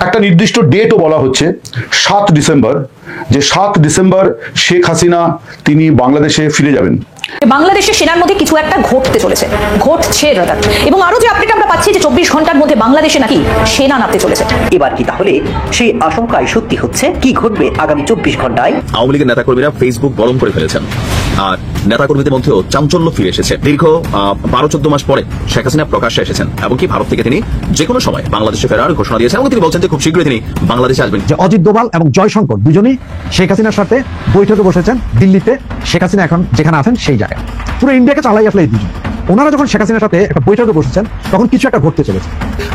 একটা নির্দিষ্ট ডেটও বলা হচ্ছে 7 ডিসেম্বর, যে 7 ডিসেম্বর শেখ হাসিনা তিনি বাংলাদেশে ফিরে যাবেন। বাংলাদেশের সেনার মধ্যে কিছু একটা ঘটতে চলেছে, ঘটছে রাদার। এবং আরো যে আপডেট আমরা পাচ্ছি যে 24 ঘন্টার মধ্যে বাংলাদেশে নাকি সেনা নামতে চলেছে। এবার কি তাহলে সেই আশঙ্কায় সত্যি হচ্ছে? কি ঘটবে আগামী 24 ঘন্টায়? আওয়ামী লীগের নেতাকর্মীরা ফেসবুক গরম করে ফেলেছেন, আর নেতাকর্মীদের মধ্যেও চাঞ্চল্য ফিরে এসেছে। দীর্ঘ 12-14 মাস পরে শেখ হাসিনা প্রকাশ্যে এসেছেন এবং কি ভারত থেকে তিনি যে কোনো সময় বাংলাদেশে ফেরার ঘোষণা দিয়েছেন এবং তিনি বলছেন যে খুব শীঘ্রই তিনি বাংলাদেশে আসবেন। যে অজিত দোভাল এবং জয়শঙ্কর দুজনেই শেখ হাসিনার সাথে বৈঠকে বসেছেন দিল্লিতে। শেখ হাসিনা এখন যেখানে আছেন সেই জায়গায় পুরো ইন্ডিয়াকে চালাই আসলে এই দুজন। ওনারা যখন শেখ হাসিনার সাথে একটা বৈঠকে বসেছেন তখন কিছু একটা ঘটতে চলেছে।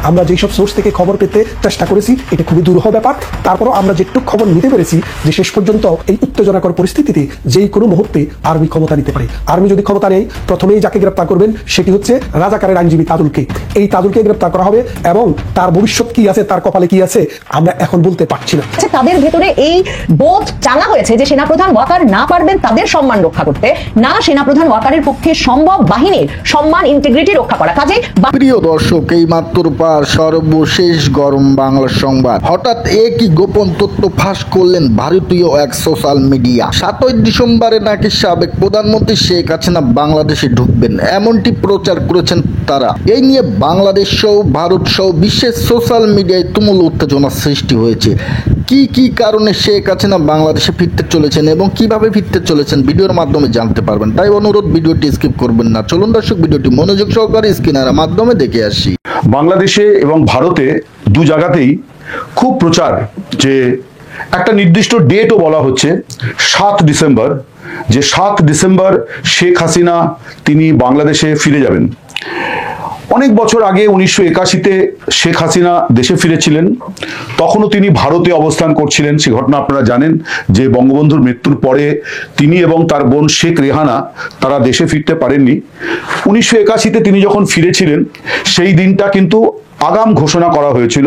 আমরা যেসব সোর্স থেকে খবর পেতে চেষ্টা করেছি এটা খুবই দুরূহ ব্যাপার। তারপরও আমরা যেটুকু খবর নিতে পেরেছি যে শেষ পর্যন্ত এই উত্তেজনাকর পরিস্থিতিতে যেই কোনো মুহূর্তে আর্মি ক্ষমতা নিতে পারে। আর্মি যদি ক্ষমতা নেয়, প্রথমেই যাকে গ্রেপ্তার করবেন সেটি হচ্ছে রাজাকারের আইনজীবী তাজুলকে। এই তাজুলকে গ্রেপ্তার করা হবে এবং তার ভবিষ্যৎ কি আছে, তার কপালে কি আছে আমরা এখন বলতে পারছি না। তাদের ভেতরে এই বোধ জানা হয়েছে যে সেনাপ্রধান ওয়াকার না পারবেন তাদের সম্মান রক্ষা করতে, না সেনাপ্রধান ওয়াকারের পক্ষে সম্ভব বাহিনীর সম্মান ইন্টিগ্রিটি রক্ষা করা। কাজে প্রিয় দর্শক, এই মাত্র পার সর্বশেষ গরম বাংলা সংবাদ। হঠাৎ একই গোপন তথ্য ফাঁস করলেন ভারতীয় এক সোশ্যাল মিডিয়া। 7 ডিসেম্বরে নাকি সাবেক প্রধানমন্ত্রী শেখ হাসিনা বাংলাদেশে ঢুকবেন, এমনটি প্রচার করেছেন তারা। এই নিয়ে বাংলাদেশ সহ ভারত সহ বিশ্বের সোশ্যাল মিডিয়ায় তুমুল উত্তেজনা সৃষ্টি হয়েছে। কি কারণে শেখ হাসিনা বাংলাদেশে ফিরতে চলেছেন এবং কিভাবে ফিরতে চলেছেন ভিডিওর মাধ্যমে জানতে পারবেন। তাই অনুরোধ, ভিডিওটি স্কিপ করবেন না। চলুন দর্শক, ভিডিওটি মনোযোগ সহকারে স্ক্রিনের মাধ্যমে দেখে আসি। বাংলাদেশে এবং ভারতে দু জায়গাতেই খুব প্রচার যে একটা নির্দিষ্ট ডেটও বলা হচ্ছে 7 ডিসেম্বর, যে 7 ডিসেম্বর শেখ হাসিনা তিনি বাংলাদেশে ফিরে যাবেন। অনেক বছর আগে 1981-তে শেখ হাসিনা দেশে ফিরেছিলেন, তখনও তিনি ভারতে অবস্থান করছিলেন। সে ঘটনা আপনারা জানেন যে বঙ্গবন্ধুর মৃত্যুর পরে তিনি এবং তার বোন শেখ রেহানা তারা দেশে ফিরতে পারেননি। 1981-তে তিনি যখন ফিরেছিলেন সেই দিনটা কিন্তু আগাম ঘোষণা করা হয়েছিল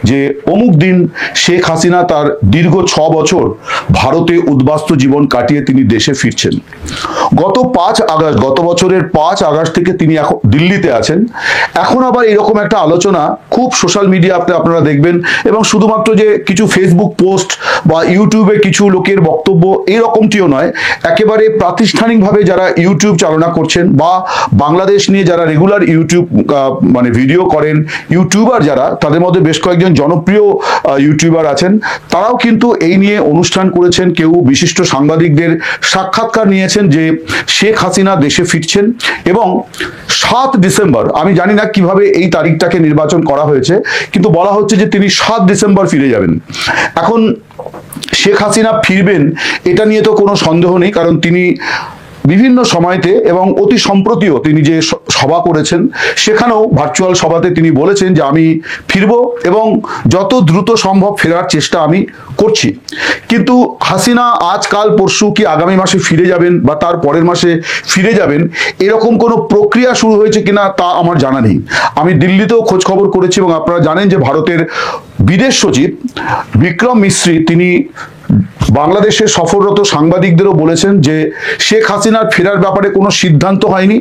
যে অমুক দিন শেখ হাসিনা তার দীর্ঘ 6 বছর ভারতে উদ্বাস্তু জীবন কাটিয়ে তিনি দেশে ফিরছেন। গত বছরের 5 আগস্ট থেকে তিনি এখন দিল্লিতে আছেন। এখন আবার এরকম একটা আলোচনা খুব সোশ্যাল মিডিয়াতে আপনারা দেখবেন, এবং শুধুমাত্র যে কিছু ফেসবুক পোস্ট বা ইউটিউবে কিছু লোকের বক্তব্য এরকমটিও নয়, একেবারে প্রাতিষ্ঠানিকভাবে যারা ইউটিউব চালনা করছেন বা বাংলাদেশ নিয়ে যারা রেগুলার ইউটিউব মানে ভিডিও করেন, ইউটিউবার যারা, তাদের মধ্যে বেশ কয়েকজন জনপ্রিয় ইউটিউবার আছেন, তারাও কিন্তু এই নিয়ে অনুষ্ঠান করেছেন। কেউ বিশিষ্ট সাংবাদিকদের সাক্ষাৎকার নিয়েছেন যে শেখ হাসিনা দেশে ফিরছেন এবং 7 ডিসেম্বর, আমি জানি না কিভাবে এই তারিখটাকে নির্বাচন করা হয়েছে, কিন্তু বলা হচ্ছে যে তিনি 7 ডিসেম্বর ফিরে যাবেন। এখন শেখ হাসিনা ফিরবেন এটা নিয়ে তো কোনো সন্দেহ নেই, কারণ তিনি বিভিন্ন সময়তে এবং অতি সম্প্রতিও তিনি যে সভা করেছেন সেখানেও ভার্চুয়াল সভাতে তিনি বলেছেন যে আমি ফিরব এবং যত দ্রুত সম্ভব ফেরার চেষ্টা আমি করছি। কিন্তু হাসিনা আজ কাল পরশু কি আগামী মাসে ফিরে যাবেন বা তার পরের মাসে ফিরে যাবেন এরকম কোনো প্রক্রিয়া শুরু হয়েছে কিনা তা আমার জানা নেই। আমি দিল্লিতেও খোঁজ খবর করেছি এবং আপনারা জানেন যে ভারতের বিদেশ সচিব বিক্রম মিশ্রি তিনি বাংলাদেশের সফররত সাংবাদিকদেরও বলেছেন যে শেখ হাসিনার ফেরার ব্যাপারে কোনো সিদ্ধান্ত হয়নি,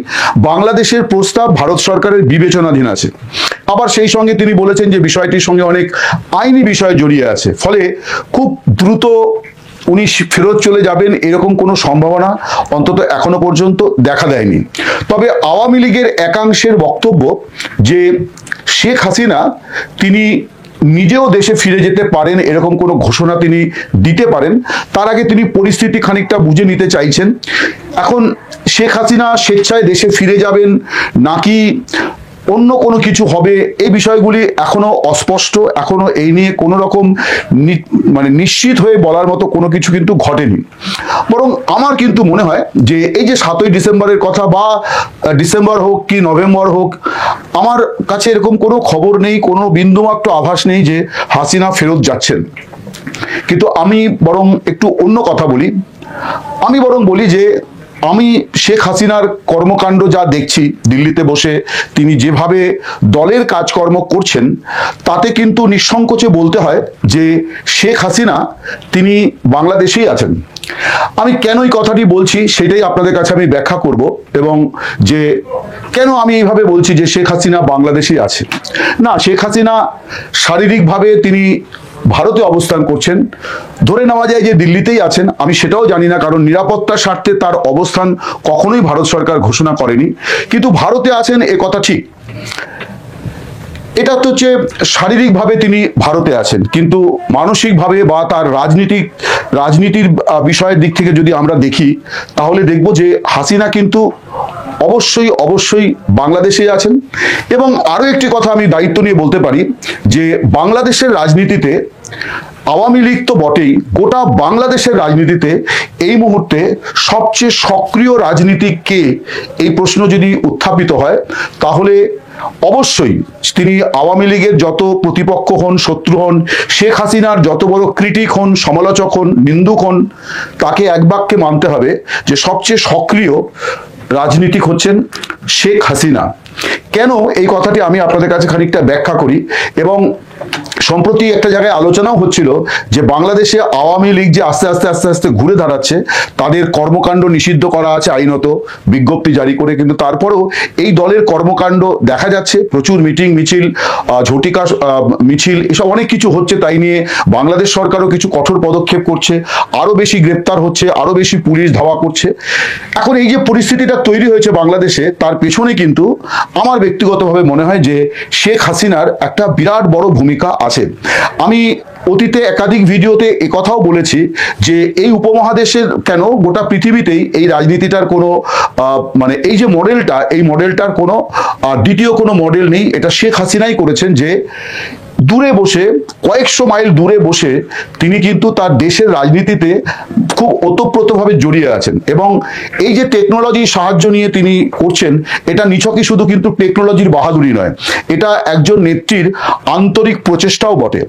বাংলাদেশের প্রস্তাব ভারত সরকারের বিবেচনাধীন আছে। আবার সেই সঙ্গে তিনি বলেছেন যে বিষয়টির সঙ্গে অনেক আইনি বিষয় জড়িয়ে আছে, ফলে খুব দ্রুত উনি ফেরত চলে যাবেন এরকম কোনো সম্ভাবনা অন্তত এখনো পর্যন্ত দেখা দেয়নি। তবে আওয়ামী লীগের একাংশের বক্তব্য যে শেখ হাসিনা তিনি নিজেও দেশে ফিরে যেতে পারেন, এরকম কোনো ঘোষণা তিনি দিতে পারেন। তার আগে তিনি পরিস্থিতি খানিকটা বুঝে নিতে চাইছেন। এখন শেখ হাসিনা স্বেচ্ছায় দেশে ফিরে যাবেন নাকি অন্য কোনো কিছু হবে, এই বিষয়গুলি এখনো অস্পষ্ট। এখনো এই নিয়ে কোনো রকম মানে নিশ্চিত হয়ে বলার মতো কোনো কিছু কিন্তু ঘটেনি। বরং আমার কিন্তু মনে হয় যে এই যে 7 ডিসেম্বরের কথা বা ডিসেম্বর হোক কি নভেম্বর হোক, আমার কাছে এরকম কোনো খবর নেই, কোনো বিন্দুমাত্র আভাস নেই যে হাসিনা ফেরত যাচ্ছেন। কিন্তু আমি বরং একটু অন্য কথা বলি। আমি বরং বলি যে আমি শেখ হাসিনার কর্মকাণ্ড যা দেখছি দিল্লিতে বসে তিনি যেভাবে দলের কাজকর্ম করছেন, তাতে কিন্তু নিঃসংকোচে বলতে হয় যে শেখ হাসিনা তিনি বাংলাদেশেই আছেন। আমি কেন এই কথাটি বলছি সেটাই আপনাদের কাছে আমি ব্যাখ্যা করব, এবং যে কেন আমি এইভাবে বলছি যে শেখ হাসিনা বাংলাদেশে আছে। না, শেখ হাসিনা শারীরিকভাবে তিনি ভারতে অবস্থান করছেন, ধরে নেওয়া যায় যে দিল্লিতেই আছেন, আমি সেটাও জানি না, কারণ নিরাপত্তার স্বার্থে তার অবস্থান কখনোই ভারত সরকার ঘোষণা করেনি, কিন্তু ভারতে আছেন এ কথা ঠিক। এটা তো হচ্ছে শারীরিকভাবে তিনি ভারতে আছেন, কিন্তু মানসিকভাবে বা তার রাজনীতির বিষয়ের দিক থেকে যদি আমরা দেখি, তাহলে দেখব যে হাসিনা কিন্তু অবশ্যই বাংলাদেশে আছেন। এবং আরো একটি কথা আমি দায়িত্ব নিয়ে বলতে পারি যে বাংলাদেশের রাজনীতিতে আওয়ামী লীগ তো বটেই, গোটা বাংলাদেশের রাজনীতিতে এই মুহূর্তে সবচেয়ে সক্রিয় রাজনীতিক কে, এই প্রশ্ন যদি উত্থাপিত হয়, তাহলে অবশ্যই তিনি আওয়ামী লীগের যত প্রতিপক্ষ হন, শত্রু হন, শেখ হাসিনার যত বড় ক্রিটিক হন, সমালোচক হন, নিন্দুক হন, তাকে এক বাক্যে মানতে হবে যে সবচেয়ে সক্রিয় রাজনীতিক হচ্ছেন শেখ হাসিনা। কেন এই কথাটি আমি আপনাদের কাছে খানিকটা ব্যাখ্যা করি। এবং সম্প্রতি একটা জায়গায় আলোচনাও হচ্ছিল যে বাংলাদেশে আওয়ামী লীগ যে আস্তে আস্তে ঘুরে দাঁড়াচ্ছে, তাদের কর্মকাণ্ড নিষিদ্ধ করা আছে আইনত, বিজ্ঞপ্তি জারি করে, কিন্তু তারপরেও এই দলের কর্মকাণ্ড দেখা যাচ্ছে, প্রচুর মিটিং মিছিল, ঝটিকা মিছিল, এসব অনেক কিছু হচ্ছে। তাই নিয়ে বাংলাদেশ সরকারও কিছু কঠোর পদক্ষেপ করছে, আরো বেশি গ্রেপ্তার হচ্ছে, আরো বেশি পুলিশ ধাওয়া করছে। এখন এই যে পরিস্থিতিটা তৈরি হয়েছে বাংলাদেশে, তার পেছনে কিন্তু আমার ব্যক্তিগতভাবে মনে হয় যে শেখ হাসিনার একটা বিরাট বড় ভূমিকা আছে। আমি অতীতে একাধিক ভিডিওতে একথাও বলেছি যে এই উপমহাদেশের কেন গোটা পৃথিবীতেই এই রাজনীতিটার কোনো মানে এই যে মডেলটা, এই মডেলটার কোনো দ্বিতীয় কোনো মডেল নেই। এটা শেখ হাসিনাই করেছেন, যে দূরে বসে, কয়েকশো মাইল দূরে বসে তিনি কিন্তু তার দেশের রাজনীতিতে খুব ওতপ্রোতভাবে জড়িয়ে আছেন। এবং এই যে টেকনোলজির সাহায্য নিয়ে তিনি করছেন, এটা নিছকই শুধু কিন্তু টেকনোলজির বাহাদুরি নয়, এটা একজন নেত্রীর আন্তরিক প্রচেষ্টাও বটে।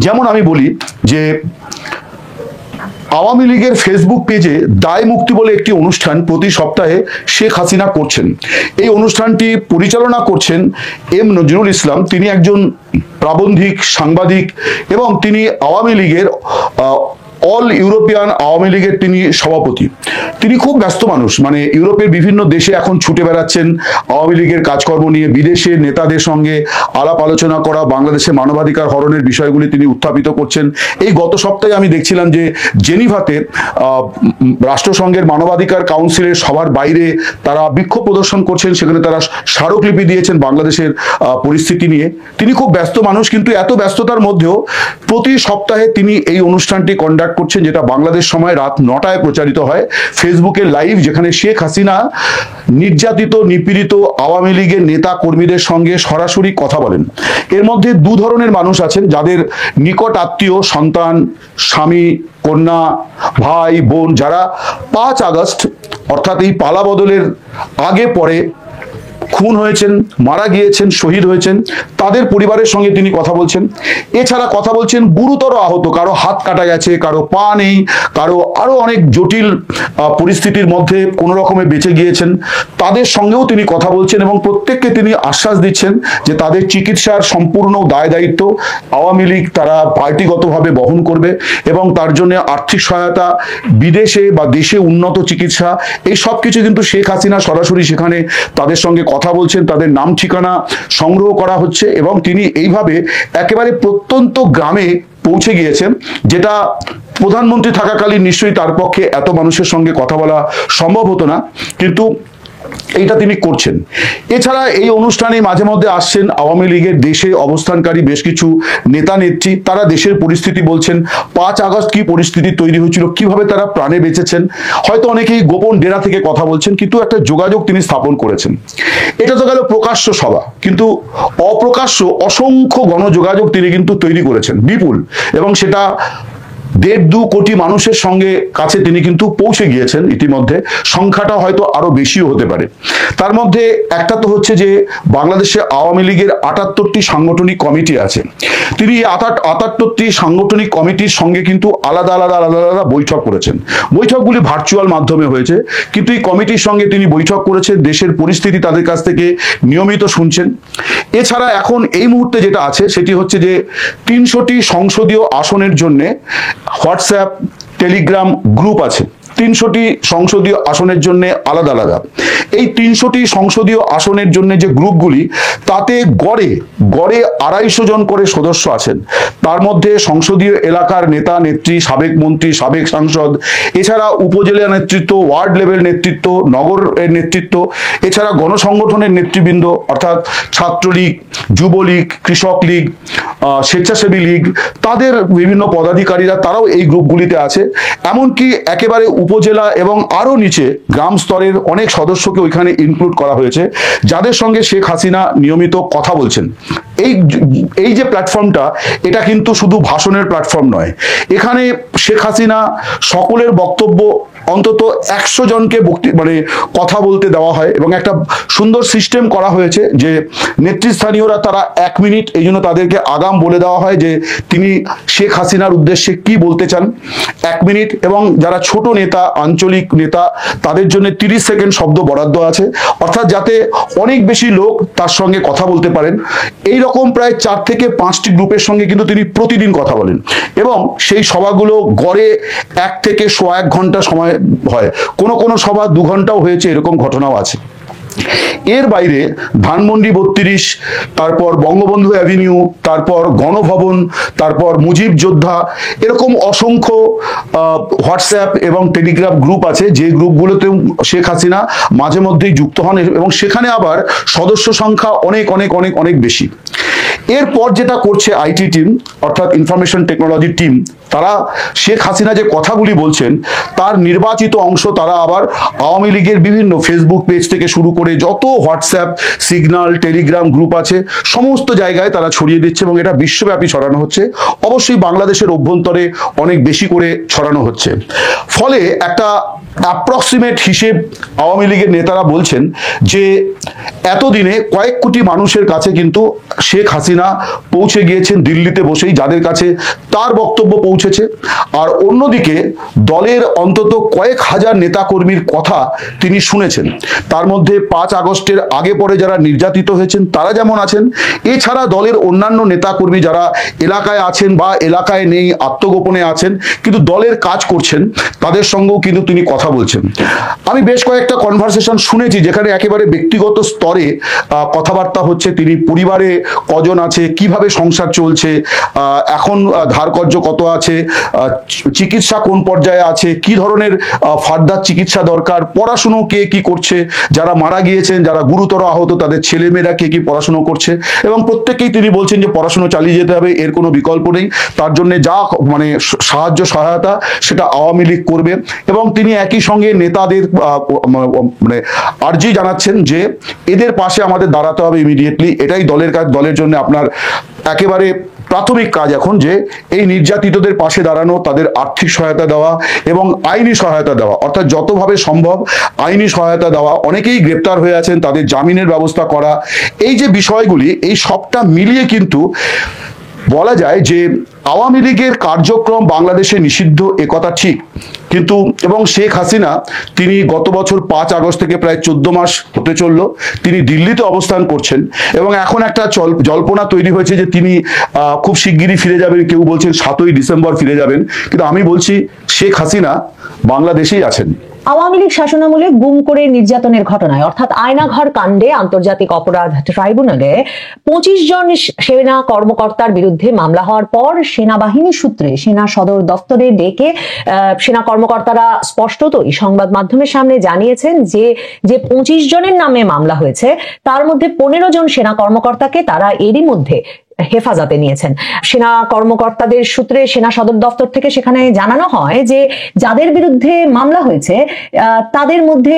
যেমন আমি বলি যে আওয়ামী লীগের ফেসবুক পেজে দায় মুক্তি বলে একটি অনুষ্ঠান প্রতি সপ্তাহে শেখ হাসিনা করছেন। এই অনুষ্ঠানটি পরিচালনা করছেন এম নজরুল ইসলাম। তিনি একজন প্রাবন্ধিক, সাংবাদিক, এবং তিনি আওয়ামী লীগের অল ইউরোপিয়ান আওয়ামী লীগের তিনি সভাপতি। তিনি খুব ব্যস্ত মানুষ, মানে ইউরোপের বিভিন্ন দেশে এখন ছুটে বেড়াচ্ছেন আওয়ামী লীগের কাজকর্ম নিয়ে, বিদেশের নেতাদের সঙ্গে আলাপ আলোচনা করা, বাংলাদেশে মানবাধিকার হরণের বিষয়গুলি তিনি উত্থাপিত করছেন। এই গত সপ্তাহে আমি দেখছিলাম যে জেনিভাতে রাষ্ট্রসংঘের মানবাধিকার কাউন্সিলের সবার বাইরে তারা বিক্ষোভ প্রদর্শন করছেন, সেখানে তারা স্মারকলিপি দিয়েছেন বাংলাদেশের পরিস্থিতি নিয়ে। তিনি খুব ব্যস্ত মানুষ, কিন্তু এত ব্যস্ততার মধ্যেও প্রতি সপ্তাহে তিনি এই অনুষ্ঠানটি কন্ডাক্ট করছেন, যেটা বাংলাদেশ সময় রাত 9টায় প্রচারিত হয়, ফেসবুকে লাইভ, যেখানে শেখ হাসিনা নির্যাতিত, নিপীড়িত আওয়ামী লীগের নেতা কর্মীদের সঙ্গে সরাসরি কথা বলেন। এর মধ্যে দু ধরনের মানুষ আছেন, যাদের নিকট আত্মীয়, সন্তান, স্বামী, কন্যা, ভাই, বোন, যারা 5 আগস্ট অর্থাৎ এই পালা বদলের আগে পরে খুন হয়েছেন, মারা গিয়েছেন, শহীদ হয়েছেন, তাদের পরিবারের সঙ্গে তিনি কথা বলছেন। এছাড়া কথা বলছেন গুরুতর আহত, কারো হাত কাটা গেছে, কারো পা নেই, কারো আরো অনেক জটিল পরিস্থিতির মধ্যে কোনো রকমে বেঁচে গিয়েছেন, তাদের সঙ্গেও তিনি কথা বলছেন, এবং প্রত্যেককে তিনি আশ্বাস দিচ্ছেন যে তাদের চিকিৎসার সম্পূর্ণ দায় দায়িত্ব আওয়ামী লীগ তারা পার্টিগতভাবে বহন করবে, এবং তার জন্য আর্থিক সহায়তা, বিদেশে বা দেশে উন্নত চিকিৎসা, এই সব কিছু কিন্তু শেখ হাসিনা সরাসরি সেখানে তাদের সঙ্গে কথা বলছেন, তাদের নাম ঠিকানা সংগ্রহ করা হচ্ছে, এবং তিনি এইভাবে একেবারে প্রত্যন্ত গ্রামে পৌঁছে গিয়েছেন, যেটা প্রধানমন্ত্রী থাকাকালীন নিশ্চয়ই তার পক্ষে এত মানুষের সঙ্গে কথা বলা সম্ভব হতো না, কিন্তু এইটা তিনি করছেন। এছাড়া এই অনুষ্ঠানে মাঝে মধ্যে আসছেন আওয়ামী লীগের দেশে অবস্থানকারী বেশ কিছু নেতা নেত্রী, তারা দেশের পরিস্থিতি বলছেন, 5 আগস্ট কি পরিস্থিতি তৈরি হয়েছিল, কিভাবে তারা প্রাণে বেঁচেছেন। হয়তো অনেকেই গোপন ডেরা থেকে কথা বলছেন, কিন্তু একটা যোগাযোগ তিনি স্থাপন করেছেন। এটা তো গেল প্রকাশ্য সভা, কিন্তু অপ্রকাশ্য অসংখ্য গণযোগাযোগ তিনি কিন্তু তৈরি করেছেন বিপুল, এবং সেটা 1.5-2 কোটি মানুষের সঙ্গে কাছে তিনি কিন্তু পৌঁছে গিয়েছেন ইতিমধ্যে। সংখ্যাটা হয়তো আরো বেশিও হতে পারে। তার মধ্যে একটা তো হচ্ছে যে বাংলাদেশে আওয়ামী লীগের 78টি সাংগঠনিক কমিটি আছে। তিনি 78টি সাংগঠনিক কমিটির সঙ্গে কিন্তু আলাদা বৈঠক করেছেন। বৈঠকগুলি ভার্চুয়াল মাধ্যমে হয়েছে, কিন্তু এই কমিটির সঙ্গে তিনি বৈঠক করেছেন, দেশের পরিস্থিতি তাদের কাছ থেকে নিয়মিত শুনছেন। এছাড়া এখন এই মুহূর্তে যেটা আছে সেটি হচ্ছে যে 300টি সংসদীয় আসনের জন্য হোয়াটসঅ্যাপ, টেলিগ্রাম গ্রুপ আছে। 300টি সংসদীয় আসনের জন্য আলাদা আলাদা। এই 300টি সংসদীয় আসনের জন্য যে গ্রুপগুলি, তাতে গড়ে 250 জন করে সদস্য আছেন। তার মধ্যে সংসদীয় এলাকার নেতা নেত্রী, সাবেক মন্ত্রী, সাবেক সাংসদ, এছাড়া উপজেলা নেতৃত্ব, ওয়ার্ড লেভেল নেতৃত্ব, নগরের নেতৃত্ব, এছাড়া গণসংগঠনের নেতৃবৃন্দ অর্থাৎ ছাত্রলীগ, যুবলীগ, কৃষক লীগ, স্বেচ্ছাসেবী লীগ, তাদের বিভিন্ন পদাধিকারীরা তারাও এই গ্রুপগুলিতে আছে। এমনকি একেবারে উপজেলা এবং আরো নিচে গ্রাম স্তরের অনেক সদস্যকে ওইখানে ইনক্লুড করা হয়েছে, যাদের সঙ্গে শেখ হাসিনা নিয়মিত কথা বলছেন। এই যে প্ল্যাটফর্মটা, এটা কিন্তু শুধু ভাষণের প্ল্যাটফর্ম নয়। এখানে শেখ হাসিনা সকলের বক্তব্য অন্তত 100 জনকে কথা বলতে দেওয়া হয়, এবং একটা সুন্দর সিস্টেম করা হয়েছে যে নেতৃস্থানীয়রা তারা 1 মিনিট, এই জন্য তাদেরকে আগাম বলে দেওয়া হয় যে তিনি শেখ হাসিনার উদ্দেশ্যে কি বলতে চান, 1 মিনিট। এবং যারা ছোট নেতা, আঞ্চলিক নেতা, তাদের জন্য 30 সেকেন্ড শব্দ বরাদ্দ আছে, অর্থাৎ যাতে অনেক বেশি লোক তার সঙ্গে কথা বলতে পারেন। এই রকম প্রায় 4 থেকে 5টি গ্রুপের সঙ্গে কিন্তু তিনি প্রতিদিন কথা বলেন, এবং সেই সভাগুলো গড়ে 1 থেকে 1.25 ঘন্টা সময় হয়। কোনো সভা 2 ঘন্টাও হয়েছে, এরকম ঘটনাও আছে। এর বাইরে ধানমন্ডি 32, তারপর বঙ্গবন্ধু অ্যাভিনিউ, তারপর গণভবন, তারপর মুজিব যোদ্ধা, এরকম অসংখ্য হোয়াটসঅ্যাপ এবং টেলিগ্রাম গ্রুপ আছে, যে গ্রুপগুলোতে শেখ হাসিনা মাঝে মধ্যেই যুক্ত হন, এবং সেখানে আবার সদস্য সংখ্যা অনেক অনেক অনেক অনেক বেশি। এরপর যেটা করছে আইটি টিম, অর্থাৎ ইনফরমেশন টেকনোলজি টিম, তারা শেখ হাসিনা যে কথাগুলি বলছেন তার নির্বাচিত অংশ তারা আবার আওয়ামী লীগের বিভিন্ন ফেসবুক পেজ থেকে শুরু করে যত হোয়াটসঅ্যাপ, সিগন্যাল, টেলিগ্রাম গ্রুপ আছে, সমস্ত জায়গায় তারা ছড়িয়ে দিচ্ছে, এবং এটা বিশ্বব্যাপী ছড়ানো হচ্ছে। অবশ্যই বাংলাদেশের অভ্যন্তরে অনেক বেশি করে ছড়ানো হচ্ছে। ফলে একটা অ্যাপ্রক্সিমেট হিসেব আওয়ামী লীগের নেতারা বলছেন যে এতদিনে কয়েক কোটি মানুষের কাছে কিন্তু শেখ হাসিনা পৌঁছে গিয়েছেন দিল্লিতে বসেই, যাদের কাছে তার বক্তব্য পৌঁছেছে। আর অন্যদিকে দলের অন্তত কয়েক হাজার নেতাকর্মীর কথা তিনি শুনেছেন। তার মধ্যে 5 আগস্টের আগে পরে যারা নির্যাতিত হয়েছেন তারা যেমন আছেন, এছাড়া দলের অন্যান্য নেতাকর্মী যারা এলাকায় আছেন বা এলাকায় নেই, আত্মগোপনে আছেন, কিন্তু দলের কাজ করছেন, তাদের সঙ্গেও কিন্তু তিনি কথা বলছেন। আমি বেশ কয়েকটা কনভারসেশন শুনেছি যেখানে একেবারে ব্যক্তিগত স্তরে কথাবার্তা হচ্ছে। তিনি পরিবারে কজন আছে, কিভাবে সংসার চলছে, এখন ধারকর্য কত আছে, চিকিৎসা কোন পর্যায়ে আছে, কি ধরনের ফার্দার চিকিৎসা দরকার, পড়াশুনো কে কি করছে, যারা মারা গিয়েছেন, যারা গুরুতর আহত, তাদের ছেলেমেয়েরা কে কি পড়াশুনো করছে, এবং প্রত্যেককেই তিনি বলছেন যে পড়াশুনো চালিয়ে যেতে হবে, এর কোনো বিকল্প নেই। তার জন্য যা সাহায্য সহায়তা সেটা আওয়ামী লীগ করবে। এবং তিনি একই সঙ্গে নেতাদের আর্জি জানাচ্ছেন যে এদের পাশে আমাদের দাঁড়াতে হবে ইমিডিয়েটলি। এটাই দলের কাজ, দলের জন্য আপনার একেবারে প্রাথমিক কাজ এখন, যে এই নির্যাতিতদের পাশে দাঁড়ানো, তাদের আর্থিক সহায়তা দেওয়া এবং আইনি সহায়তা দেওয়া, অর্থাৎ যতভাবে সম্ভব আইনি সহায়তা দেওয়া। অনেকেই গ্রেপ্তার হয়ে আছেন, তাদের জামিনের ব্যবস্থা করা। এই যে বিষয়গুলি, এই সবটা মিলিয়ে কিন্তু বলা যায় যে আওয়ামী লীগের কার্যক্রম বাংলাদেশে নিষিদ্ধ, একথা ঠিক, কিন্তু এবং শেখ হাসিনা তিনি গত বছর 5 আগস্ট থেকে প্রায় 14 মাস হতে চলল তিনি দিল্লিতে অবস্থান করছেন, এবং এখন একটা জল্পনা তৈরি হয়েছে যে তিনি খুব শিগগিরই ফিরে যাবেন। কেউ বলছেন 7ই ডিসেম্বর ফিরে যাবেন, কিন্তু আমি বলছি শেখ হাসিনা বাংলাদেশেই আছেন। আওয়ামী লীগ শাসনামলে গুম করে নির্যাতনের ঘটনায় অর্থাৎ আয়নাঘর কাণ্ডে আন্তর্জাতিক অপরাধ ট্রাইব্যুনালে 25 জন সেনা কর্মকর্তার বিরুদ্ধে মামলা হওয়ার পর সেনাবাহিনী সূত্রে সেনা সদর দফতরে ডেকে সেনা কর্মকর্তারা স্পষ্টতই সংবাদ মাধ্যমের সামনে জানিয়েছেন যে 25 জনের নামে মামলা হয়েছে তার মধ্যে 15 জন সেনা কর্মকর্তাকে তারা এরই মধ্যে হেফাজতে নিয়েছেন। সেনা কর্মকর্তাদের সূত্রে সেনা সদর দফতর থেকে সেখানে জানানো হয় যে যাদের বিরুদ্ধে মামলা হয়েছে তাদের মধ্যে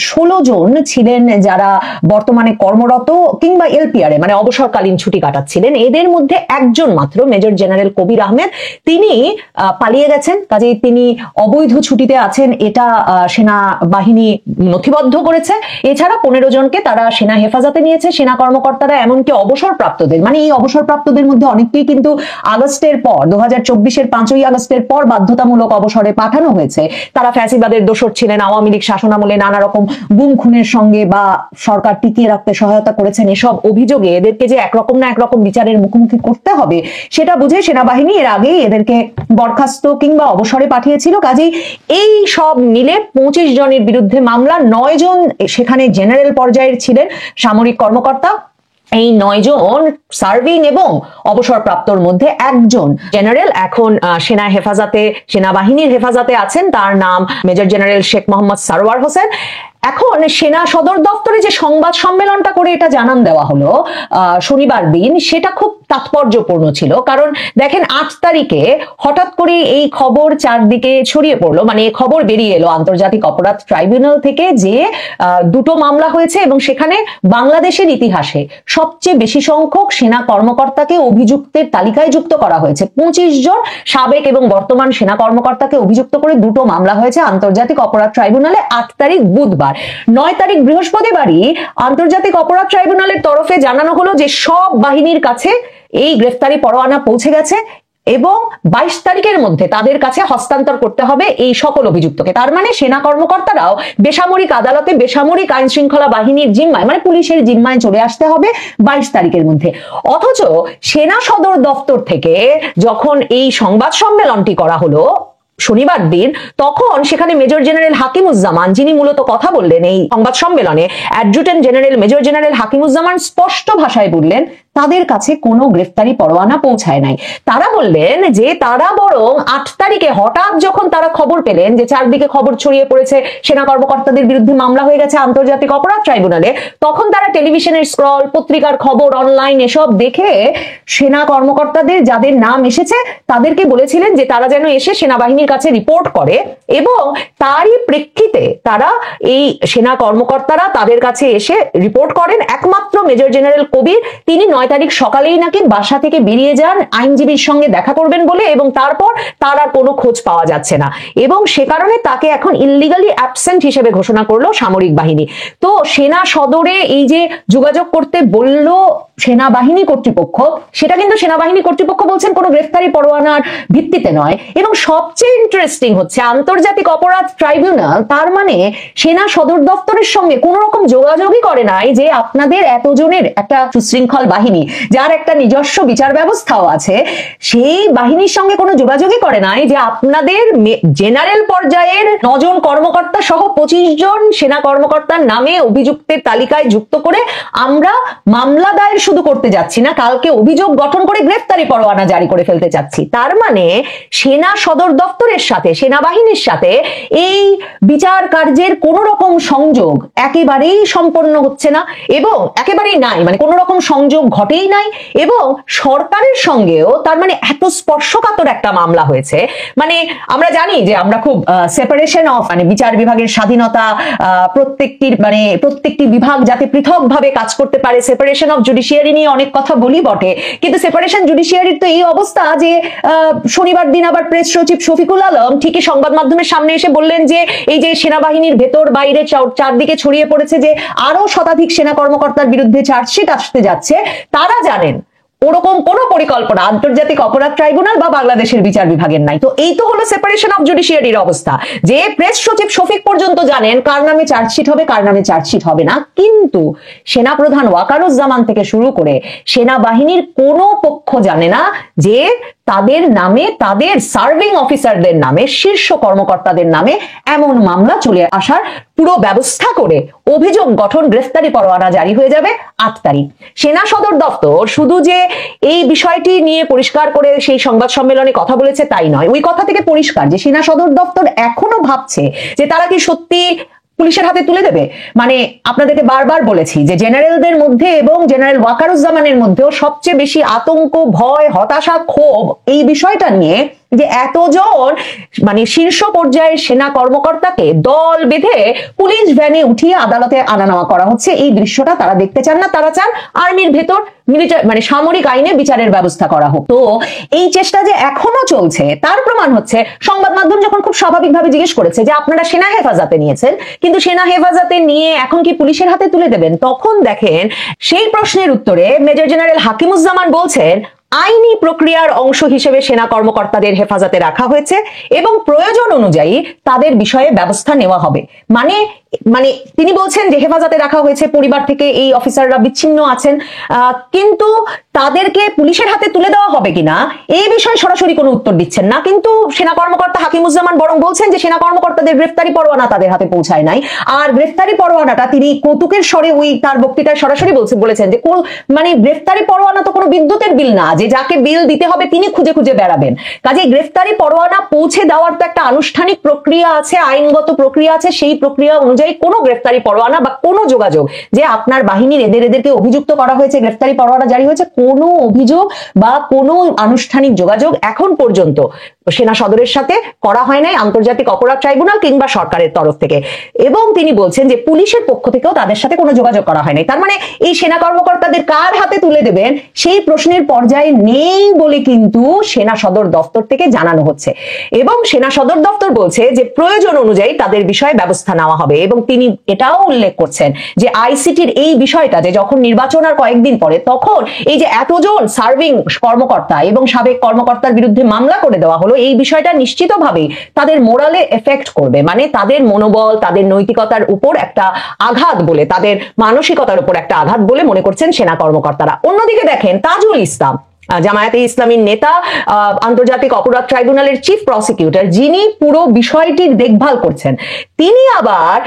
16 জন ছিলেন যারা বর্তমানে কর্মরত কিংবা এলপিআরে মানে অবসরকালীন ছুটি কাটাচ্ছিলেন। এদের মধ্যে একজন মাত্র মেজর জেনারেল কবির আহমেদ, তিনি পালিয়ে গেছেন, কাজেই তিনি অবৈধ ছুটিতে আছেন, এটা সেনাবাহিনী নথিবদ্ধ করেছে। এছাড়া 15 জনকে তারা সেনা হেফাজতে নিয়েছে সেনা কর্মকর্তারা, এমনকি অবসরপ্রাপ্তদের, মানে এই অবসর অবসরপ্রাপ্তদের মধ্যে অনেককেই কিন্তু আগস্টের পর 2024-এর 5ই আগস্টের পর বাধ্যতামূলক অবসরে পাঠানো হয়েছে। তারা ফ্যাসিবাদের দোসর ছিলেন, আওয়ামী লীগ শাসনামলে নানা রকম গুম খুনের সঙ্গে বা সরকার টিকিয়ে রাখতে সহায়তা করেছেন। এসব অভিযোগে এদেরকে যে একরকম না একরকম বিচারের মুখোমুখি করতে হবে সেটা বুঝে সেনাবাহিনী এর আগেই এদেরকে বরখাস্ত কিংবা অবসরে পাঠিয়েছিল। কাজেই এই সব মিলে 25 জনের বিরুদ্ধে মামলা, 9 জন সেখানে জেনারেল পর্যায়ের ছিলেন সামরিক কর্মকর্তা। এই 9 জন সার্ভিং এবং অবসরপ্রাপ্তর মধ্যে একজন জেনারেল এখন সেনাবাহিনীর হেফাজতে আছেন। তার নাম মেজর জেনারেল শেখ মোহাম্মদ সারওয়ার হোসেন। এখন সেনা সদর দপ্তরে যে সংবাদ সম্মেলনটা করে এটা জানান দেওয়া হলো শনিবার দিন, সেটা খুব তাৎপর্যপূর্ণ ছিল। কারণ দেখেন 8 তারিখে হঠাৎ করে এই খবর চারদিকে ছড়িয়ে পড়লো, মানে এই খবর বেরিয়ে এলো আন্তর্জাতিক অপরাধ ট্রাইব্যুনাল থেকে যে 2টো মামলা হয়েছে এবং সেখানে বাংলাদেশের ইতিহাসে সবচেয়ে বেশি সংখ্যক সেনা কর্মকর্তাকে অভিযুক্তের তালিকায় যুক্ত করা হয়েছে। 25 জন সাবেক এবং বর্তমান সেনা কর্মকর্তাকে অভিযুক্ত করে 2টো মামলা হয়েছে আন্তর্জাতিক অপরাধ ট্রাইব্যুনালে। 8 তারিখ বুধবার, 9 তারিখ বৃহস্পতিবারই আন্তর্জাতিক অপরাধ ট্রাইব্যুনালের তরফে জানানো হলো যে সব বাহিনীর কাছে এই গ্রেফতারি পরোয়ানা পৌঁছে গেছে এবং 22 তারিখের মধ্যে তাদের কাছে হস্তান্তর করতে হবে এই সকল অভিযুক্তকে। তার মানে সেনা কর্মকর্তারাও বেসামরিক আদালতে বেসামরিক আইন শৃঙ্খলা বাহিনীর জিম্মায়, মানে পুলিশের জিম্মায় চলে আসতে হবে 22 তারিখের মধ্যে। অথচ সেনা সদর দপ্তর থেকে যখন এই সংবাদ সম্মেলনটি করা হলো শনিবার দিন, তখন সেখানে মেজর জেনারেল হাকিমুজ্জামান, যিনি মূলত কথা বললেন এই সংবাদ সম্মেলনে, adjutant general major general Hakimuzzaman স্পষ্ট ভাষায় বললেন তাদের কাছে কোনো গ্রেফতারি পরোয়ানা পৌঁছায় নাই। তারা বললেন যে তারা বরং 8 তারিখে হঠাৎ যখন তারা খবর পেলেন যে চারদিকে খবর ছড়িয়ে পড়েছে সেনা কর্মকর্তাদের বিরুদ্ধে মামলা হয়ে গেছে আন্তর্জাতিক অপরাধ ট্রাইব্যুনালে, তখন তারা টেলিভিশনের স্ক্রল, পত্রিকার খবর, অনলাইন এসব দেখে সেনা কর্মকর্তাদের যাদের নাম এসেছে তাদেরকে বলেছিলেন যে তারা যেন এসে সেনাবাহিনীর কাছে রিপোর্ট করে। এবং তারই প্রেক্ষিতে তারা এই সেনা কর্মকর্তারা তাদের কাছে এসে রিপোর্ট করেন। একমাত্র মেজর জেনারেল কবির, তিনি 9 তারিখ সকালেই নাকি বাসা থেকে বেরিয়ে যান আইনজীবীর সঙ্গে দেখা করবেন বলে, এবং তারপর তার আর কোনো খোঁজ পাওয়া যাচ্ছে না এবং সে কারণে তাকে এখন ইললিগালি অ্যাবসেন্ট হিসেবে ঘোষণা করলো সামরিক বাহিনী। তো সেনা সদরে এই যে যোগাযোগ করতে বলল সেনাবাহিনী কর্তৃপক্ষ, সেটা কিন্তু সেনাবাহিনী কর্তৃপক্ষ বলছেন কোনো গ্রেফতারি পরোয়ানার ভিত্তিতে নয়। এবং সবচেয়ে ইন্টারেস্টিং হচ্ছে আন্তর্জাতিক অপরাধ ট্রাইব্যুনাল তার মানে সেনা সদর দপ্তরের সঙ্গে কোনো রকম যোগাযোগই করে নাই যে আপনাদের এতজনের একটা সুশৃঙ্খল বাহিনী যার একটা নিজস্ব বিচার ব্যবস্থাও আছে, সেই বাহিনীর সঙ্গে কোনো যোগাযোগই করে নাই যে আপনাদের জেনারেল পর্যায়ের 9 জন কর্মকর্তা সহ 25 জন সেনা কর্মকর্তার নামে অভিযুক্তের তালিকায় যুক্ত করে আমরা মামলা দায়ের শুধু করতে যাচ্ছি না, কালকে অভিযোগ গঠন করে গ্রেফতারি পরোয়ানা জারি করে ফেলতে চাচ্ছি। তার মানে সেনা সদর দপ্তরের সাথে, সেনাবাহিনীর সাথে এই বিচার কার্যের কোন রকম সংযোগ একেবারেই সম্পন্ন হচ্ছে না এবং একেবারেই নাই, মানে কোন রকম সংযোগ ঘটেই নাই। এবং সরকারের সঙ্গেও তার মানে এত স্পর্শকাতর একটা মামলা হয়েছে। মানে আমরা জানি যে আমরা খুব সেপারেশন অফ, মানে বিচার বিভাগের স্বাধীনতা, প্রত্যেকটি বিভাগ যাতে পৃথকভাবে কাজ করতে পারে, সেপারেশন অফ জুডিশিয়ারি নিয়ে অনেক কথা বলি বটে, কিন্তু সেপারেশন জুডিশিয়ারির তো এই অবস্থা যে শনিবার দিন আবার প্রেস সচিব শফিকুল আলম ঠিকই সংবাদ মাধ্যমের সামনে এসে বললেন যে এই যে সেনাবাহিনীর ভেতর বাইরে চারদিকে ছড়িয়ে পড়েছে যে আরো শতাধিক সেনা কর্মকর্তার বিরুদ্ধে চার্জশিট আসতে যাচ্ছে, তারা জানেন ওরকম কোন পরিকল্পনা আন্তর্জাতিক অপরাধ ট্রাইব্যুনাল বা বাংলাদেশের বিচার বিভাগের নাই। তো এই তো হলো সেপারেশন অফ জুডিশিয়ারির অবস্থা, যে প্রেস সচিব শফিক পর্যন্ত জানেন কার নামে চার্জশিট হবে কার নামে চার্জশিট হবে না, কিন্তু সেনাপ্রধান ওয়াকারুজ্জামান থেকে শুরু করে সেনাবাহিনীর কোনো পক্ষ জানে না যে তাদের নামে, তাদের সার্ভিং অফিসারদের নামে, শীর্ষ কর্মকর্তাদের নামে এমন মামলা চলে আসার পুরো ব্যবস্থা করে অভিযোগ গঠন, গ্রেফতারি পরোয়ানা জারি হয়ে যাবে 8 তারিখ। সেনা সদর দপ্তর শুধু যে এই বিষয়টি নিয়ে পরিষ্কার করে সেই সংবাদ সম্মেলনে কথা বলেছে তাই নয়, ওই কথা থেকে পরিষ্কার যে সেনা সদর দপ্তর এখনো ভাবছে যে তারা কি সত্যি পুলিশের হাতে তুলে দেবে। মানে আপনাদেরকে বারবার বলেছি যে জেনারেলদের মধ্যে এবং জেনারেল ওয়াকারুজ্জামানের মধ্যেও সবচেয়ে বেশি আতঙ্ক, ভয়, হতাশা, ক্ষোভ এই বিষয়টা নিয়ে যে এতজন মানে শীর্ষ পর্যায়ের সেনা কর্মকর্তাকে দল বেঁধে পুলিশ ভ্যানে উঠিয়ে আদালতে আনা নেওয়া করা হচ্ছে। এই দৃশ্যটা তারা দেখতে চান না, তারা চান আর্মির ভেতর মানে সামরিক আইনে বিচারের ব্যবস্থা করা হোক। তো এই চেষ্টা যে এখনো চলছে তার প্রমাণ হচ্ছে সংবাদ মাধ্যম যখন খুব স্বাভাবিকভাবে জিজ্ঞেস করেছে যে আপনারা সেনা হেফাজতে নিয়েছেন, কিন্তু সেনা হেফাজতে নিয়ে এখন কি পুলিশের হাতে তুলে দেবেন, তখন দেখেন সেই প্রশ্নের উত্তরে মেজর জেনারেল হাকিমুজ্জামান বলছেন আইনি প্রক্রিয়ার অংশ হিসেবে সেনা কর্মকর্তাদের হেফাজতে রাখা হয়েছে এবং প্রয়োজন অনুযায়ী তাদের বিষয়ে ব্যবস্থা নেওয়া হবে। মানে তিনি বলছেন যে হেফাজতে রাখা হয়েছে, পরিবার থেকে এই অফিসাররা বিচ্ছিন্ন আছেন, কিন্তু তাদেরকে পুলিশের হাতে তুলে দেওয়া হবে কিনা এই বিষয়ে সরাসরি কোনো উত্তর দিচ্ছেন না। কিন্তু সেনা কর্মকর্তা হাকিমুজ্জামান বরং বলছেন যে সেনা কর্মকর্তাদের গ্রেফতারি পরোয়ানা তাদের হাতে পৌঁছায় নাই, আর গ্রেফতারি পরোয়ানাটা তিনি কৌতুকের স্বরে ওই তার বক্তৃতায় সরাসরি বলেছেন যে মানে গ্রেফতারি পরোয়ানা তো কোনো বিদ্যুতের বিল না যে যাকে বিল দিতে হবে তিনি খুঁজে খুঁজে বেড়াবেন। কাজে গ্রেফতারি পরোয়ানা পৌঁছে দেওয়ার তো একটা আনুষ্ঠানিক প্রক্রিয়া আছে, আইনগত প্রক্রিয়া আছে, সেই প্রক্রিয়া অনুযায়ী কোনো গ্রেফতারি পরোয়ানা বা কোনো যোগাযোগ যে আপনার বাহিনীর এদেরকে অভিযুক্ত করা হয়েছে, গ্রেফতারি পরোয়ানা জারি হয়েছে, কোনো অভিযোগ বা কোনো আনুষ্ঠানিক যোগাযোগ এখন পর্যন্ত সেনা সদরের সাথে করা হয় নাই আন্তর্জাতিক অপরাধ ট্রাইব্যুনাল কিংবা সরকারের তরফ থেকে। এবং তিনি বলছেন যে পুলিশের পক্ষ থেকেও তাদের সাথে কোনো যোগাযোগ করা হয় নাই। তার মানে এই সেনা কর্মকর্তাদের কার হাতে তুলে দেবেন সেই প্রশ্নের পর্যায়ে নেই বলে কিন্তু সেনা সদর দপ্তর থেকে জানানো হচ্ছে। এবং সেনা সদর দপ্তর বলছে যে প্রয়োজন অনুযায়ী তাদের বিষয়ে ব্যবস্থা নেওয়া হবে। এবং তিনি এটাও উল্লেখ করছেন যে আইসিটির এই বিষয়টা যে যখন নির্বাচন আর কয়েকদিন পরে তখন এই যে এতজন সার্ভিং কর্মকর্তা এবং সাবেক কর্মকর্তার বিরুদ্ধে মামলা করে দেওয়া হলো, এই বিষয়টা নিশ্চিতভাবেই তাদের মোরালে এফেক্ট করবে, মানে তাদের মনোবল, তাদের নৈতিকতার উপর একটা আঘাত বলে, তাদের মানসিকতার উপর একটা আঘাত বলে মনে করছেন সেনা কর্মকর্তারা। অন্যদিকে দেখেন তাজুল ইসলাম, জামায়াতে ইসলামীর নেতা, আন্তর্জাতিক অপরাধ ট্রাইব্যুনালের চিফ প্রসিকিউটর, যিনি পুরো বিষয়টির দেখভাল করছেন, তিনি আবার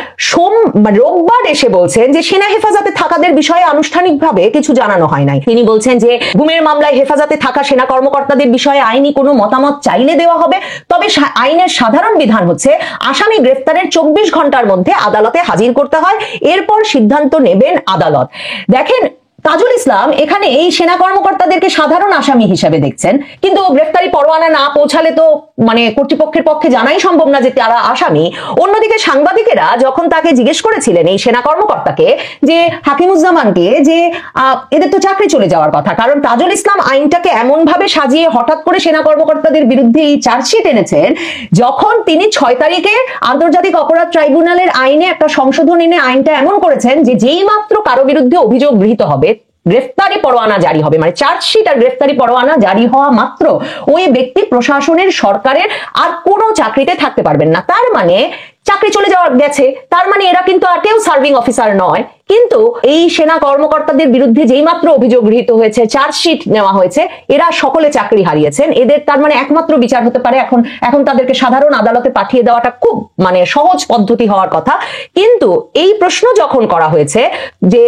রোববার এসে বলছেন যে সেনা হেফাজতে থাকাদের বিষয়ে আনুষ্ঠানিকভাবে কিছু জানানো হয় নাই। তিনি বলছেন যে গুমের মামলায় হেফাজতে থাকা সেনা কর্মকর্তাদের বিষয়ে আইনি কোনো মতামত চাইলে দেওয়া হবে, তবে আইনের সাধারণ বিধান হচ্ছে আসামি গ্রেফতারের 24 ঘন্টার মধ্যে আদালতে হাজির করতে হয়, এরপর সিদ্ধান্ত নেবেন আদালত। দেখেন তাজুল ইসলাম এখানে এই সেনা কর্মকর্তাদেরকে সাধারণ আসামি হিসেবে দেখছেন, কিন্তু গ্রেফতারি পরোয়ানা না পৌঁছালে তো মানে কর্তৃপক্ষের পক্ষে জানাই সম্ভব না যে তারা আসামি। অন্যদিকে সাংবাদিকেরা যখন তাকে জিজ্ঞেস করেছিলেন এই সেনা কর্মকর্তাকে যে হাকিমুজ্জামানকে যে এদের তো চাকরি চলে যাওয়ার কথা, কারণ তাজুল ইসলাম আইনটাকে এমন ভাবে সাজিয়ে হঠাৎ করে সেনা কর্মকর্তাদের বিরুদ্ধে এই চার্জশিট এনেছেন, যখন তিনি 6 তারিখে আন্তর্জাতিক অপরাধ ট্রাইব্যুনালের আইনে একটা সংশোধন এনে আইনটা এমন করেছেন যে যেই মাত্র কারো বিরুদ্ধে অভিযোগ গৃহীত হবে গ্রেফতারি পরোয়ানা জারি হবে, মানে চার্জশিট আর গ্রেফতারি পরোয়ানা জারি হওয়া মাত্র ওই ব্যক্তি প্রশাসনের, সরকারের আর কোনো চাকরিতে থাকতে পারবেন না। তার মানে চাকরি চলে যাওয়া গেছে, তার মানে এরা কিন্তু আর কেউ সার্ভিং অফিসার নয়। কিন্তু এই সেনা কর্মকর্তাদের বিরুদ্ধে যেই মাত্র অভিযোগ গৃহীত হয়েছে, চার্জশিট নেওয়া হয়েছে, এরা সকলে চাকরি হারিয়েছেন। এদের তার মানে একমাত্র বিচার হতে পারে এখন তাদেরকে সাধারণ আদালতে পাঠিয়ে দেওয়াটা খুব মানে সহজ পদ্ধতি হওয়ার কথা। কিন্তু এই প্রশ্ন যখন করা হয়েছে যে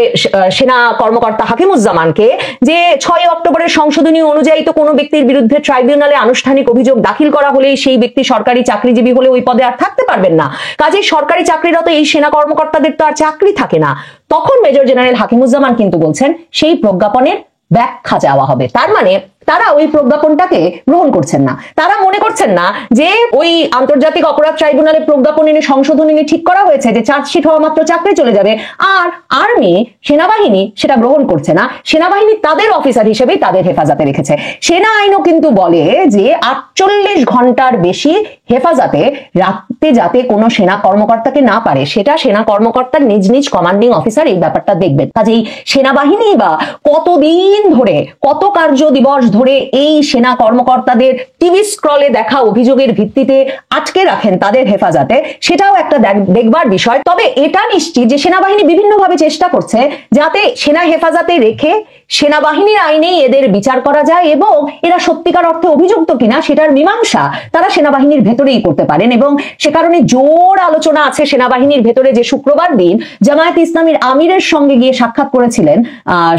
সেনা কর্মকর্তা হাকিমুজ্জামানকে যে 6 অক্টোবরের সংশোধনী অনুযায়ী তো কোনো ব্যক্তির বিরুদ্ধে ট্রাইব্যুনালে আনুষ্ঠানিক অভিযোগ দাখিল করা হলেই সেই ব্যক্তি সরকারি চাকরিজীবী হলে ওই পদে আর থাকতে পারবেন না, কাজেই সরকারি চাকরিরত এই সেনা কর্মকর্তাদের তো আর চাকরি থাকে না। তখন মেজর জেনারেল হাকিমুজ্জামান কিন্তু বলছেন সেই প্রজ্ঞাপনের ব্যাখ্যা চাওয়া হবে। তার মানে তারা ওই প্রজ্ঞাপনটাকে গ্রহণ করছেন না, তারা মনে করছেন না যে ওই আন্তর্জাতিক অপরাধ ট্রাইব্যুনালের প্রজ্ঞাপন এনে সংশোধন এনে ঠিক করা হয়েছে যে চার্জশিট হওয়া মাত্র চাকরি চলে যাবে, আর আর্মি সেনাবাহিনী সেটা গ্রহণ করছে না, সেনাবাহিনী তাদের অফিসার হিসেবেই তাদের হেফাজতে রেখেছে। সেনা আইনও কিন্তু বলে যে 48 ঘন্টার বেশি হেফাজতে রাখতে যাতে কোনো সেনা কর্মকর্তাকে না পারে, সেটা সেনা কর্মকর্তার নিজ নিজ কমান্ডিং অফিসার এই ব্যাপারটা দেখবেন। কাজেই সেনাবাহিনী বা কতদিন ধরে, কত কার্য দিবস ধরে এই সেনা কর্মকর্তাদের টিভি স্ক্রলে দেখা অভিযোগের ভিত্তিতে আটকে রাখেন তাদের হেফাজতে, সেটাও একটা দেখবার বিষয়। তবে এটা নিশ্চিত যে সেনাবাহিনী বিভিন্নভাবে চেষ্টা করছে যাতে সেনা হেফাজতে রেখে সেনাবাহিনীর আইনেই এদের বিচার করা যায় এবং এরা সত্যিকার অর্থে অভিযুক্ত কিনা সেটার মীমাংসা তারা সেনাবাহিনীর ভেতরেই করতে পারেন। এবং সে কারণে জোর আলোচনা আছে সেনাবাহিনীর ভেতরে যে শুক্রবার দিন জামায়াত ইসলামীর আমিরের সঙ্গে গিয়ে সাক্ষাৎ করেছিলেন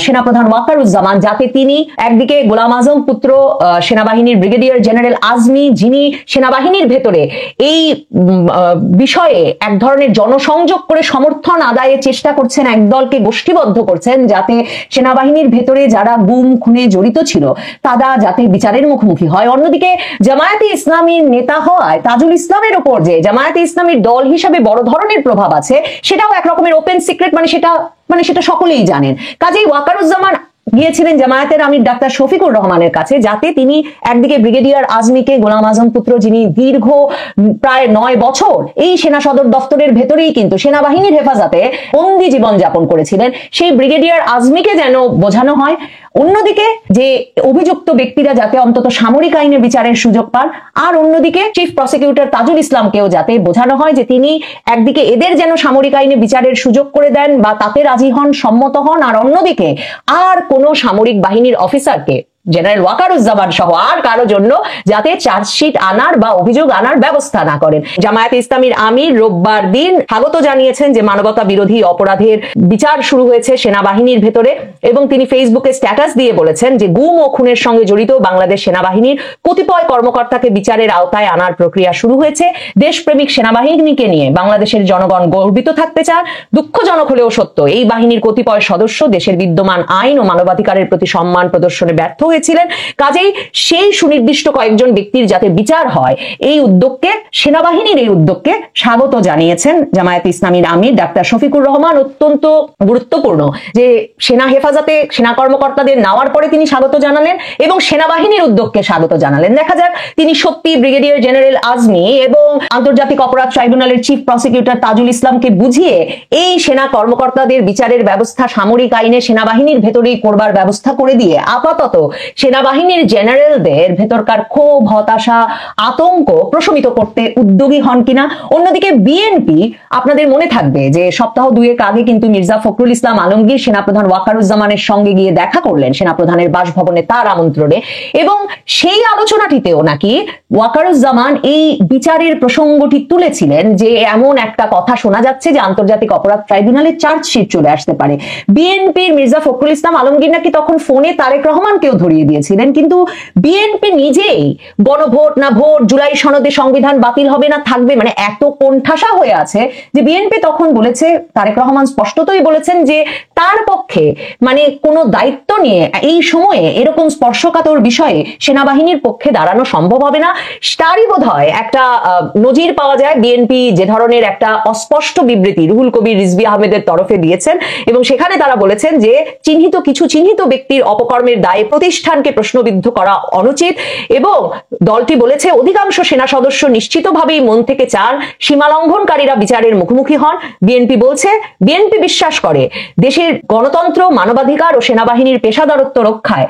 সেনাপ্রধান ওয়াকারুজ্জামান, যাতে তিনি একদিকে গোলাম আজম আজম পুত্র সেনাবাহিনীর ব্রিগেডিয়ার জেনারেল আজমি, যিনি সেনাবাহিনীর ভেতরে এই বিষয়ে এক ধরনের জনসংযোগ করে সমর্থন আদায়ের চেষ্টা করছেন, একদলকে গোষ্ঠীবদ্ধ করছেন যাতে সেনাবাহিনীর ভেতরে যারা গুম খুনে জড়িত ছিল তারা যাতে বিচারের মুখোমুখি হয়। অন্যদিকে জামায়াতে ইসলামীর নেতা হওয়ায় তাজুল ইসলামের ওপর যে জামায়াতে ইসলামীর দল হিসাবে বড় ধরনের প্রভাব আছে সেটাও এক রকমের ওপেন সিক্রেট, মানে সেটা সকলেই জানেন। কাজেই ওয়াকারুজ্জামান গিয়েছিলেন জামায়াতের আমির ডাক্তার শফিকুর রহমানের কাছে, যাতে তিনি একদিকে ব্রিগেডিয়ার আজমিকে, গোলাম আজম পুত্র যিনি দীর্ঘ প্রায় 9 বছর এই সেনা সদর দপ্তরের ভেতরেই কিন্তু সেনাবাহিনীর হেফাজতে বন্দি জীবন যাপন করেছিলেন, সেই ব্রিগেডিয়ার আজমিকে যেন বোঝানো হয়, অন্যদিকে যে অভিযুক্ত ব্যক্তিরা যাতে অন্তত সামরিক আইনে বিচারের সুযোগ পান, আর অন্যদিকে চিফ প্রসিকিউটর তাজুল ইসলামকেও যাতে বোঝানো হয় যে তিনি একদিকে এদের যেন সামরিক আইনে বিচারের সুযোগ করে দেন বা তাতে রাজি হন, সম্মত হন, আর অন্যদিকে আর কোন সামরিক বাহিনীর অফিসারকে, জেনারেল ওয়াকারুজ্জামান সহ আর কারো জন্য যাতে চার্জশিট আনার বা অভিযোগ আনার ব্যবস্থা না করেন। জামায়াতে ইসলামীর আমির রোববার দিন স্বাগত জানিয়েছেন যে মানবতা বিরোধী অপরাধের বিচার শুরু হয়েছে সেনাবাহিনীর ভেতরে, এবং তিনি ফেসবুকে স্ট্যাটাস দিয়ে বলেছেন যে গুম ও খুনের সঙ্গে জড়িত বাংলাদেশ সেনাবাহিনীর কতিপয় কর্মকর্তাকে বিচারের আওতায় আনার প্রক্রিয়া শুরু হয়েছে। দেশপ্রেমিক সেনাবাহিনীকে নিয়ে বাংলাদেশের জনগণ গর্বিত থাকতে চান। দুঃখজনক হলেও সত্য, এই বাহিনীর কতিপয় সদস্য দেশের বিদ্যমান আইন ও মানবাধিকারের প্রতি সম্মান প্রদর্শনে ব্যর্থ হয়েছিলেন। কাজেই সেই সুনির্দিষ্ট কয়েকজন ব্যক্তির যাতে বিচার হয়, এই উদ্যোগকে, সেনাবাহিনীর এই উদ্যোগকে স্বাগত জানিয়েছেন জামায়াতে ইসলামীর আমির ডাক্তার শফিকুর রহমান। অত্যন্ত গুরুত্বপূর্ণ যে সেনা হেফাজতে সেনা কর্মকর্তাদের নেওয়ার পরে তিনি স্বাগত জানালেন এবং সেনাবাহিনীর উদ্যোগকে স্বাগত জানালেন। দেখা যাক তিনি সত্যি ব্রিগেডিয়ার জেনারেল আজমি এবং আন্তর্জাতিক অপরাধ ট্রাইব্যুনালের চিফ প্রসিকিউটর তাজুল ইসলামকে বুঝিয়ে এই সেনা কর্মকর্তাদের বিচারের ব্যবস্থা সামরিক আইনে সেনাবাহিনীর ভেতরেই করবার ব্যবস্থা করে দিয়ে আপাতত সেনাবাহিনীর জেনারেলদের ভেতরকার ক্ষোভ, হতাশা, আতঙ্ক প্রশমিত করতে উদ্যোগী হন কিনা। অন্যদিকে বিএনপি, আপনাদের মনে থাকবে যে সপ্তাহ 2 আগে কিন্তু মির্জা ফখরুল ইসলাম আলমগীর সেনাপ্রধান ওয়াকারুজ্জামানের সঙ্গে গিয়ে দেখা করলেন সেনাপ্রধানের বাসভবনে তার আমন্ত্রণে, এবং সেই আলোচনাটিতেও নাকি ওয়াকারুজ্জামান এই বিচারের প্রসঙ্গটি তুলেছিলেন যে এমন একটা কথা শোনা যাচ্ছে যে আন্তর্জাতিক অপরাধ ট্রাইব্যুনালে চার্জশিট চলে আসতে পারে। বিএনপির মির্জা ফখরুল ইসলাম আলমগীর নাকি তখন ফোনে তারেক রহমানকেও ধরিয়ে দিয়েছিলেন, কিন্তু বিএনপি নিজেই গণভোট না ভোট, জুলাই সনদে সংবিধান বাতিল হবে না থাকবে, মানে এত কোণঠাসা হয়ে আছে যে বিএনপি তখন বলেছে, তারেক রহমান স্পষ্টতই বলেছেন যে তার পক্ষে মানে কোনো দায়িত্ব নিয়ে এই সময়ে এরকম স্পর্শকাতর বিষয়ে সেনাবাহিনীর পক্ষে দাঁড়ানো সম্ভব হবে না। তারই বোধহয় একটা নজির পাওয়া যায় বিএনপি যে ধরনের একটা অস্পষ্ট বিবৃতি রুহুল কবির রিজভী আহমেদের তরফে দিয়েছেন, এবং সেখানে তারা বলেছেন যে কিছু চিহ্নিত ব্যক্তির অপকর্মের দায়ে প্রতিষ্ঠানকে প্রশ্নবিদ্ধ করা অনুচিত, এবং দলটি বলেছে অধিকাংশ সেনা সদস্য নিশ্চিতভাবেই মন থেকে চান সীমালঙ্ঘনকারীরা বিচারের মুখোমুখি হন। বিএনপি বলছে, বিএনপি বিশ্বাস করে দেশের গণতন্ত্র, মানবাধিকার ও সেনাবাহিনীর পেশাদারত্ব রক্ষায়